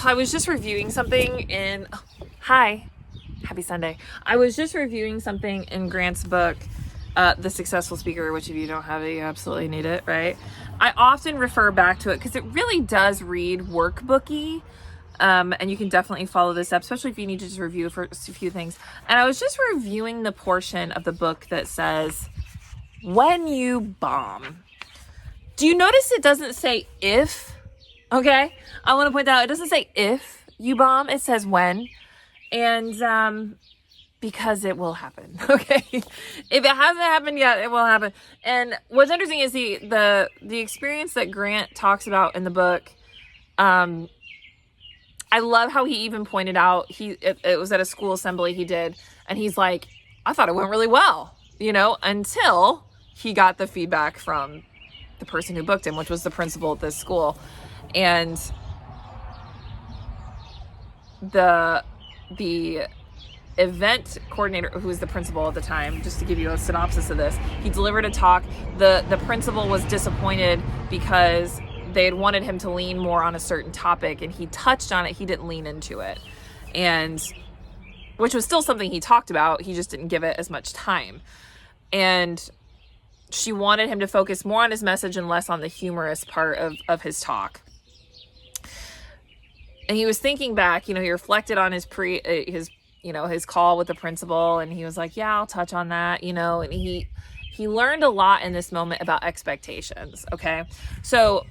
I was just reviewing something hi, happy Sunday. I was just reviewing something in Grant's book, The Successful Speaker, which if you don't have it, you absolutely need it, right? I often refer back to it because it really does read workbooky. And you can definitely follow this up, especially if you need to just review for a few things. And I was just reviewing the portion of the book that says, when you bomb. Do you notice it doesn't say if? Okay, I want to point out, it doesn't say if you bomb, it says when. And because it will happen, okay? If it hasn't happened yet, it will happen. And what's interesting is the experience that Grant talks about in the book. I love how he even pointed out, it was at a school assembly he did, and he's like, I thought it went really well, until he got the feedback from the person who booked him, which was the principal at this school. And the event coordinator, who was the principal at the time, just to give you a synopsis of this, he delivered a talk. The principal was disappointed because they had wanted him to lean more on a certain topic, and he touched on it. He didn't lean into it, and which was still something he talked about. He just didn't give it as much time. And she wanted him to focus more on his message and less on the humorous part of his talk. And he was thinking back, he reflected on his call with the principal, and he was like, yeah, I'll touch on that, and he learned a lot in this moment about expectations. Okay. So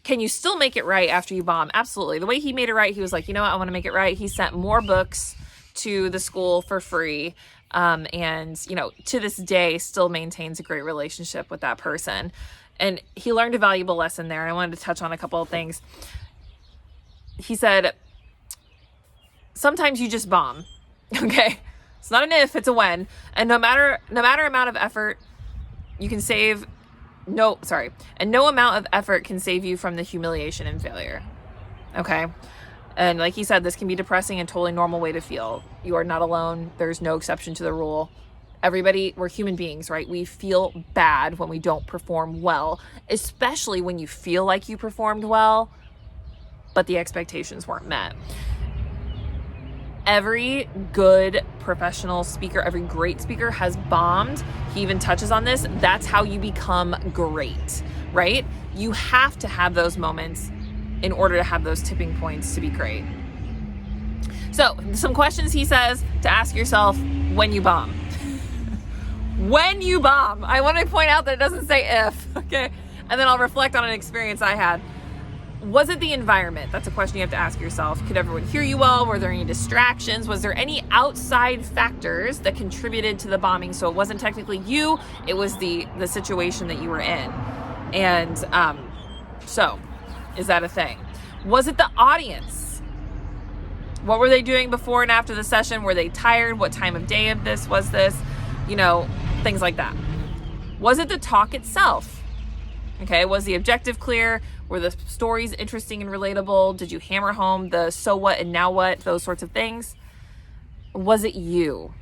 can you still make it right after you bomb? Absolutely. The way he made it right, he was like, I want to make it right. He sent more books to the school for free. And to this day still maintains a great relationship with that person. And he learned a valuable lesson there. I wanted to touch on a couple of things. He said, sometimes you just bomb. Okay. It's not an if, it's a when. And no matter amount of effort you can save, no amount of effort can save you from the humiliation and failure. Okay. And like he said, this can be depressing and totally normal way to feel. You are not alone. There's no exception to the rule. Everybody, we're human beings, right? We feel bad when we don't perform well, especially when you feel like you performed well, but the expectations weren't met. Every good professional speaker, every great speaker has bombed. He even touches on this. That's how you become great, right? You have to have those moments in order to have those tipping points to be great. So some questions he says to ask yourself when you bomb. When you bomb. I want to point out that it doesn't say if, okay? And then I'll reflect on an experience I had. Was it the environment? That's a question you have to ask yourself. Could everyone hear you well? Were there any distractions? Was there any outside factors that contributed to the bombing? So it wasn't technically you, it was the situation that you were in. And so is that a thing? Was it the audience? What were they doing before and after the session? Were they tired? What time of day of this was this? Things like that. Was it the talk itself? Okay, was the objective clear? Were the stories interesting and relatable? Did you hammer home the so what and now what, those sorts of things? Was it you?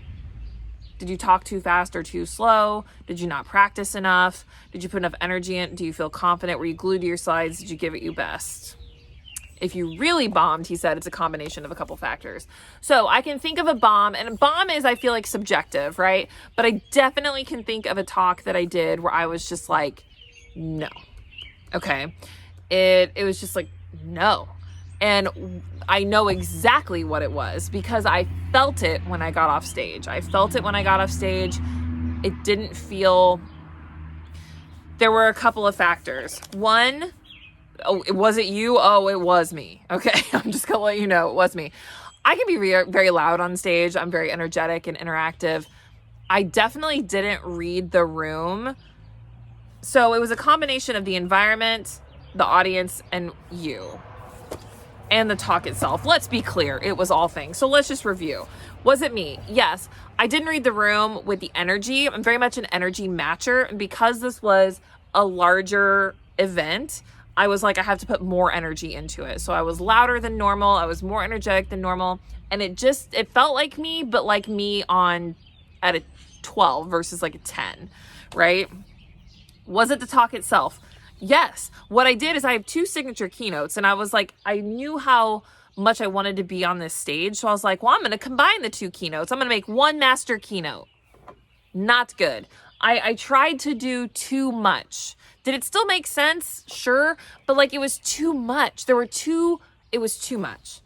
Did you talk too fast or too slow? Did you not practice enough? Did you put enough energy in? Do you feel confident? Were you glued to your slides? Did you give it your best? If you really bombed, he said, it's a combination of a couple factors. So I can think of a bomb, and a bomb is, I feel like, subjective, right? But I definitely can think of a talk that I did where I was just like, no. Okay. It was just like, no. And I know exactly what it was because I felt it when I got off stage. It didn't feel, there were a couple of factors. One, was it you? Oh, it was me. Okay. I'm just going to let you know it was me. I can be very loud on stage. I'm very energetic and interactive. I definitely didn't read the room. So it was a combination of the environment, the audience, and you. And the talk itself. Let's be clear. It was all things. So let's just review. Was it me? Yes. I didn't read the room with the energy. I'm very much an energy matcher. And because this was a larger event, I was like, I have to put more energy into it. So I was louder than normal. I was more energetic than normal. And it felt like me, but like me at a 12 versus like a 10, right? Was it the talk itself? Yes. What I did is I have 2 signature keynotes, and I was like, I knew how much I wanted to be on this stage. So I was like, well, I'm going to combine the 2 keynotes. I'm going to make one master keynote. Not good. I tried to do too much. Did it still make sense? Sure. But like, it was too much. It was too much.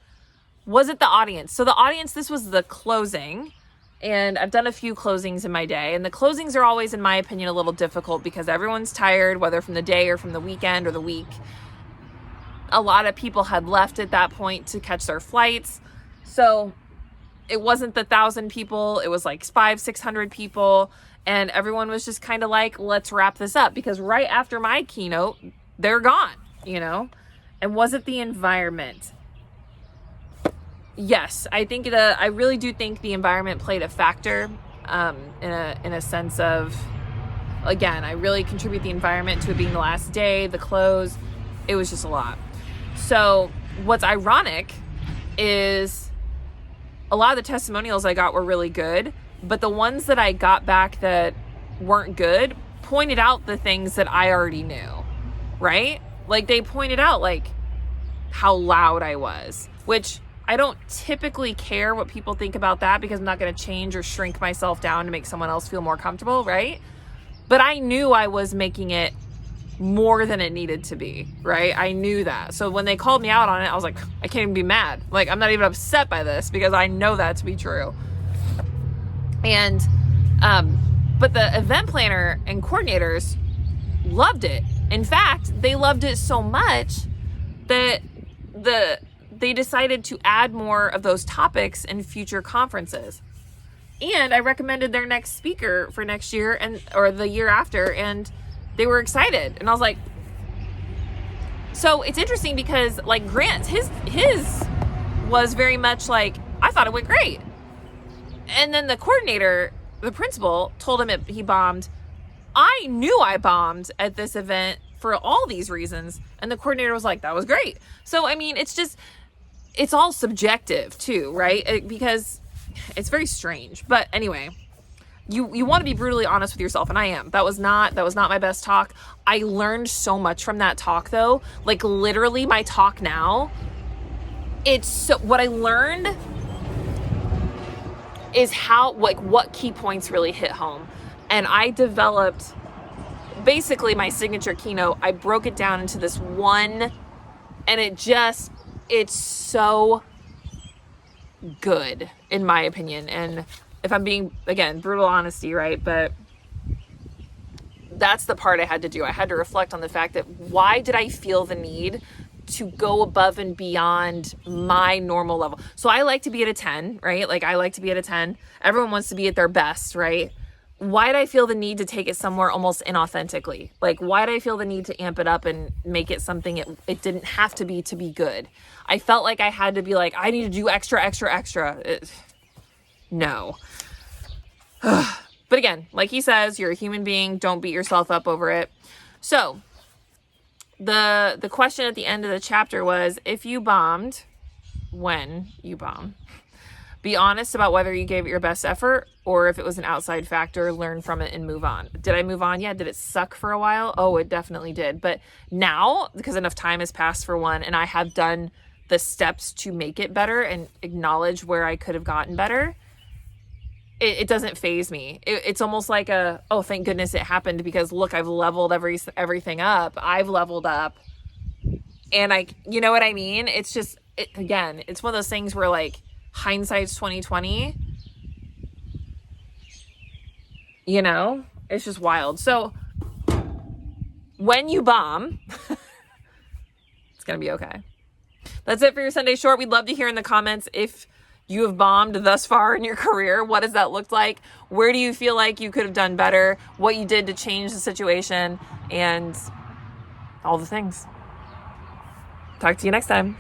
Was it the audience? So the audience, this was the closing. And I've done a few closings in my day. And the closings are always, in my opinion, a little difficult because everyone's tired, whether from the day or from the weekend or the week. A lot of people had left at that point to catch their flights. So it wasn't the 1,000 people. It was like 500-600 people. And everyone was just kind of like, let's wrap this up. Because right after my keynote, they're gone, you know? And was it the environment? Yes, I think I really do think the environment played a factor in a sense of, again, I really contribute the environment to it being the last day, the close. It was just a lot. So what's ironic is a lot of the testimonials I got were really good, but the ones that I got back that weren't good pointed out the things that I already knew, right? Like they pointed out like how loud I was, which I don't typically care what people think about that because I'm not going to change or shrink myself down to make someone else feel more comfortable, right? But I knew I was making it more than it needed to be, right? I knew that. So when they called me out on it, I was like, I can't even be mad. Like, I'm not even upset by this because I know that to be true. And, but the event planner and coordinators loved it. In fact, they loved it so much that they decided to add more of those topics in future conferences. And I recommended their next speaker for next year or the year after, and they were excited. And I was like, so it's interesting because like Grant, his was very much like, I thought it went great. And then the coordinator, the principal, told him he bombed. I knew I bombed at this event for all these reasons. And the coordinator was like, that was great. So, I mean, it's all subjective too, right? Because it's very strange. But anyway, you want to be brutally honest with yourself, and I am. That was not my best talk. I learned so much from that talk though. Like literally my talk now, what I learned is how, like, what key points really hit home. And I developed basically my signature keynote. I broke it down into this one, and it's so good in my opinion. And if I'm being, again, brutal honesty, right? But that's the part I had to do. I had to reflect on the fact that why did I feel the need to go above and beyond my normal level? So I like to be at a 10, right? Like I like to be at a 10. Everyone wants to be at their best, right? Why did I feel the need to take it somewhere almost inauthentically? Like, why did I feel the need to amp it up and make it something it didn't have to be good? I felt like I had to be like, I need to do extra. No. But again, like he says, you're a human being. Don't beat yourself up over it. So the question at the end of the chapter was, if you bombed, when you bomb, be honest about whether you gave it your best effort or if it was an outside factor, learn from it and move on. Did I move on? Yeah. Did it suck for a while? Oh, it definitely did. But now, because enough time has passed for one, and I have done the steps to make it better and acknowledge where I could have gotten better, it doesn't faze me. It's almost like oh, thank goodness it happened, because look, I've leveled everything up. I've leveled up. And you know what I mean? It's just, again, it's one of those things where like hindsight's 2020, you know, it's just wild. So when you bomb, it's going to be okay. That's it for your Sunday Short. We'd love to hear in the comments if you have bombed thus far in your career. What does that look like? Where do you feel like you could have done better? What you did to change the situation, and all the things. Talk to you next time.